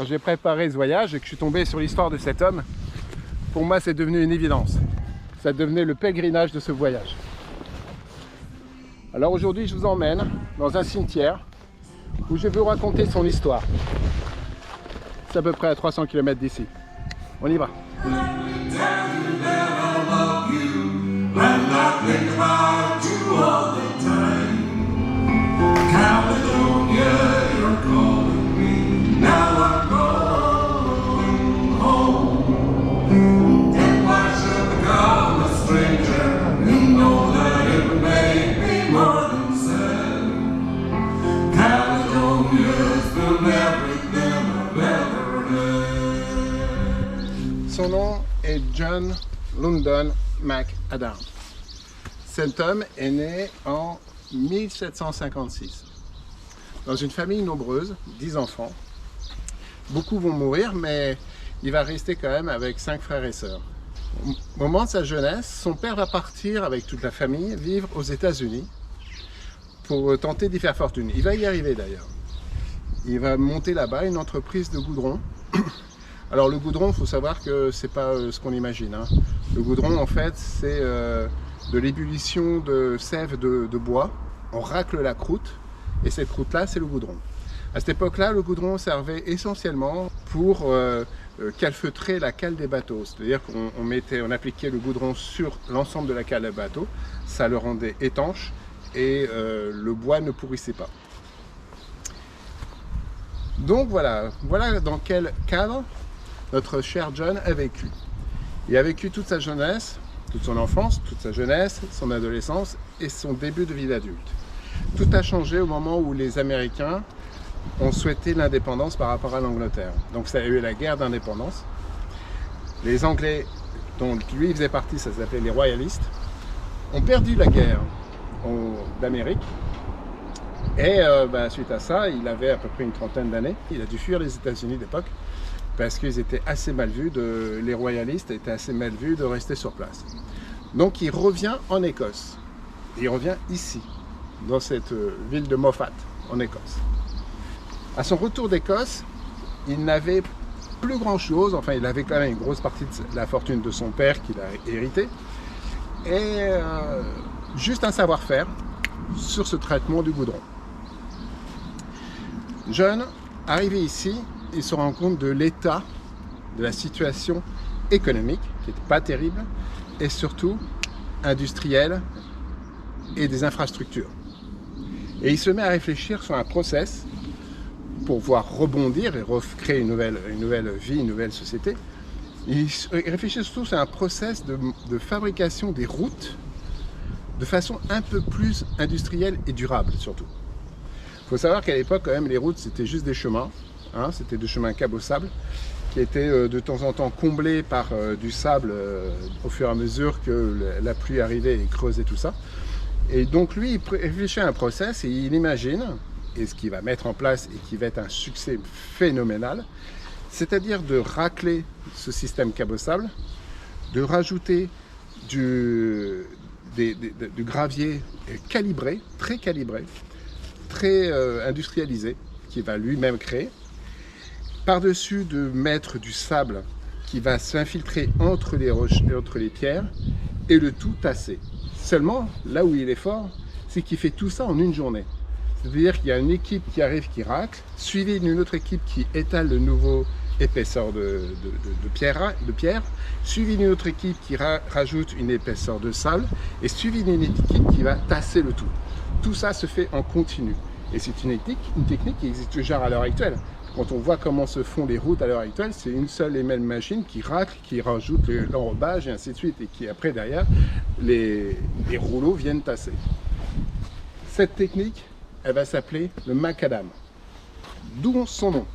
quand j'ai préparé ce voyage et que je suis tombé sur l'histoire de cet homme, pour moi c'est devenu une évidence. Ça devenait le pèlerinage de ce voyage. Alors aujourd'hui je vous emmène dans un cimetière où je vais vous raconter son histoire. C'est à peu près à 300 km d'ici. On y va. Son nom est John London McAdam. Cet homme est né en 1756. Dans une famille nombreuse, 10 enfants. Beaucoup vont mourir, mais il va rester quand même avec 5 frères et sœurs. Au moment de sa jeunesse, son père va partir avec toute la famille vivre aux États-Unis pour tenter d'y faire fortune. Il va y arriver d'ailleurs. Il va monter là-bas une entreprise de goudron. Alors le goudron, il faut savoir que c'est pas ce qu'on imagine. Hein. Le goudron, en fait, c'est de l'ébullition de sève de bois. On racle la croûte et cette croûte-là, c'est le goudron. À cette époque-là, le goudron servait essentiellement pour calfeutrer la cale des bateaux. C'est-à-dire qu'on appliquait le goudron sur l'ensemble de la cale des bateaux. Ça le rendait étanche et le bois ne pourrissait pas. Donc voilà dans quel cadre notre cher John a vécu. Il a vécu toute sa jeunesse, toute son enfance, toute sa jeunesse, son adolescence et son début de vie d'adulte. Tout a changé au moment où les Américains ont souhaité l'indépendance par rapport à l'Angleterre. Donc ça a eu la guerre d'indépendance. Les Anglais, dont lui il faisait partie, ça s'appelait les royalistes, ont perdu la guerre d'Amérique. Et suite à ça, il avait à peu près une trentaine d'années. Il a dû fuir les États-Unis d'époque parce qu'ils étaient assez mal vus, les royalistes étaient assez mal vus de rester sur place. Donc il revient en Écosse. Il revient ici, dans cette ville de Moffat, en Écosse. À son retour d'Écosse, il n'avait plus grand-chose, enfin il avait quand même une grosse partie de la fortune de son père qu'il a hérité, et juste un savoir-faire sur ce traitement du goudron. John, arrivé ici, il se rend compte de l'état de la situation économique, qui n'était pas terrible, et surtout industrielle et des infrastructures. Et il se met à réfléchir sur un process pour pouvoir rebondir et recréer une nouvelle vie, une nouvelle société. Il réfléchit surtout sur un process de fabrication des routes de façon un peu plus industrielle et durable surtout. Il faut savoir qu'à l'époque, quand même, les routes, c'était juste des chemins. Hein, c'était des chemins cabossables qui étaient de temps en temps comblés par du sable au fur et à mesure que la pluie arrivait et creusait tout ça. Et donc lui, il réfléchit à un process et il imagine, et ce qu'il va mettre en place et qui va être un succès phénoménal, c'est-à-dire de racler ce système cabossable, de rajouter du gravier calibré, très industrialisé, qu'il va lui-même créer. Par-dessus de mettre du sable qui va s'infiltrer entre les roches et entre les pierres et le tout tasser. Seulement, là où il est fort, c'est qu'il fait tout ça en une journée. C'est-à-dire qu'il y a une équipe qui arrive, qui racle, suivie d'une autre équipe qui étale de nouveau épaisseur de pierre, suivie d'une autre équipe qui rajoute une épaisseur de sable et suivie d'une équipe qui va tasser le tout. Tout ça se fait en continu. Et c'est une technique qui existe déjà à l'heure actuelle. Quand on voit comment se font les routes à l'heure actuelle, c'est une seule et même machine qui racle, qui rajoute l'enrobage et ainsi de suite, et qui après derrière, les rouleaux viennent tasser. Cette technique, elle va s'appeler le McAdam. D'où son nom.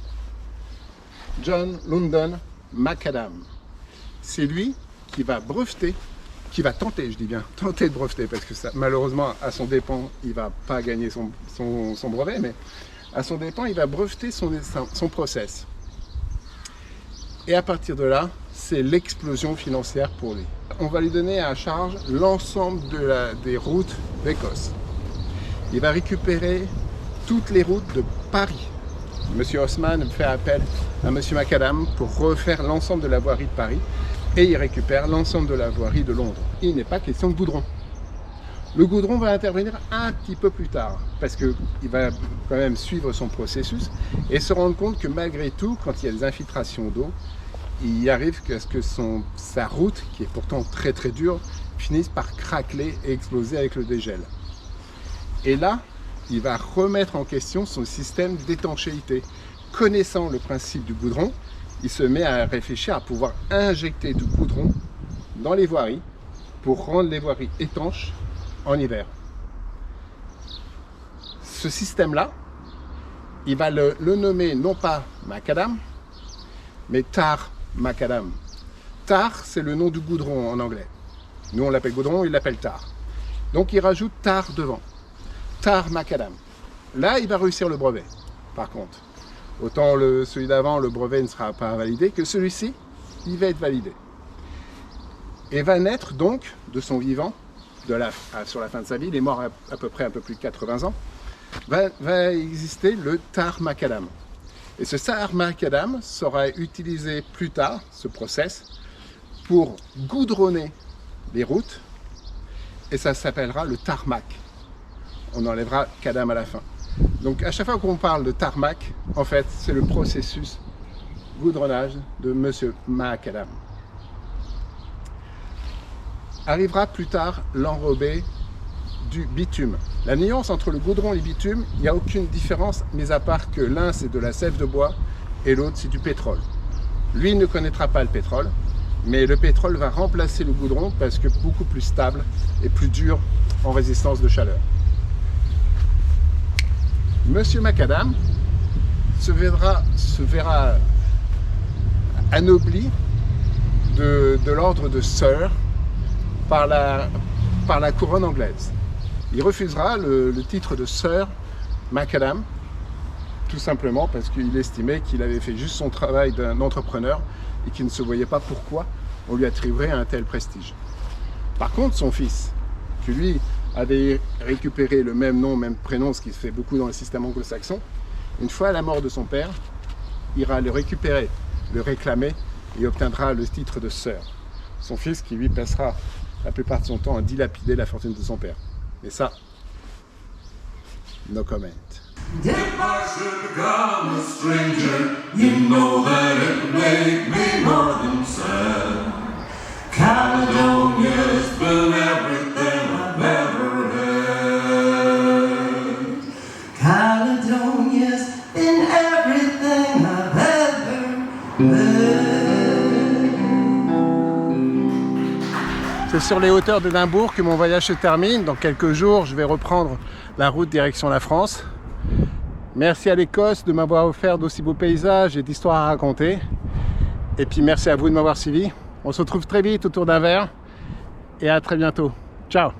John London McAdam. C'est lui qui va breveter, qui va tenter, je dis bien, tenter de breveter, parce que ça, malheureusement, à son dépens, il ne va pas gagner son brevet, mais à son dépens, il va breveter son process. Et à partir de là, c'est l'explosion financière pour lui. On va lui donner à charge l'ensemble des routes d'Écosse. Il va récupérer toutes les routes de Paris M. Haussmann fait appel à M. Macadam pour refaire l'ensemble de la voirie de Paris et il récupère l'ensemble de la voirie de Londres. Il n'est pas question de goudron. Le goudron va intervenir un petit peu plus tard parce qu'il va quand même suivre son processus et se rendre compte que malgré tout, quand il y a des infiltrations d'eau, il arrive à ce que sa route, qui est pourtant très très dure, finisse par craqueler et exploser avec le dégel. Et là, il va remettre en question son système d'étanchéité. Connaissant le principe du goudron, il se met à réfléchir à pouvoir injecter du goudron dans les voiries pour rendre les voiries étanches en hiver. Ce système-là, il va le nommer non pas Macadam, mais Tar Macadam. Tar, c'est le nom du goudron en anglais. Nous, on l'appelle goudron, il l'appelle tar. Donc, il rajoute tar devant. Tar Macadam. Là, il va réussir le brevet, par contre. Autant celui d'avant, le brevet ne sera pas validé, que celui-ci, il va être validé. Et va naître donc, de son vivant, sur la fin de sa vie, il est mort à peu près un peu plus de 80 ans, va exister le tar Macadam. Et ce tar Macadam sera utilisé plus tard, ce process, pour goudronner les routes, et ça s'appellera le tarmac. On enlèvera Cadam à la fin. Donc à chaque fois qu'on parle de tarmac, en fait, c'est le processus goudronnage de M. Macadam. Arrivera plus tard l'enrobé du bitume. La nuance entre le goudron et le bitume, il n'y a aucune différence, mis à part que l'un c'est de la sève de bois et l'autre c'est du pétrole. Lui ne connaîtra pas le pétrole, mais le pétrole va remplacer le goudron parce que beaucoup plus stable et plus dur en résistance de chaleur. Monsieur Macadam se verra anobli de l'ordre de Sir par la couronne anglaise. Il refusera le titre de Sir Macadam, tout simplement parce qu'il estimait qu'il avait fait juste son travail d'un entrepreneur et qu'il ne se voyait pas pourquoi on lui attribuerait un tel prestige. Par contre, son fils, qui lui avait récupéré le même nom, même prénom, ce qui se fait beaucoup dans le système anglo-saxon, une fois à la mort de son père, ira le récupérer, le réclamer et obtiendra le titre de Sir. Son fils qui lui passera la plupart de son temps à dilapider la fortune de son père. Et ça, no comment. If I should become a stranger, you know that it would make me more than sad. Caledonia's been everything I've ever had. Caledonia's been everything I've ever had. C'est sur les hauteurs d'Édimbourg que mon voyage se termine. Dans quelques jours, je vais reprendre la route direction la France. Merci à l'Écosse de m'avoir offert d'aussi beaux paysages et d'histoires à raconter. Et puis merci à vous de m'avoir suivi. On se retrouve très vite autour d'un verre et à très bientôt. Ciao!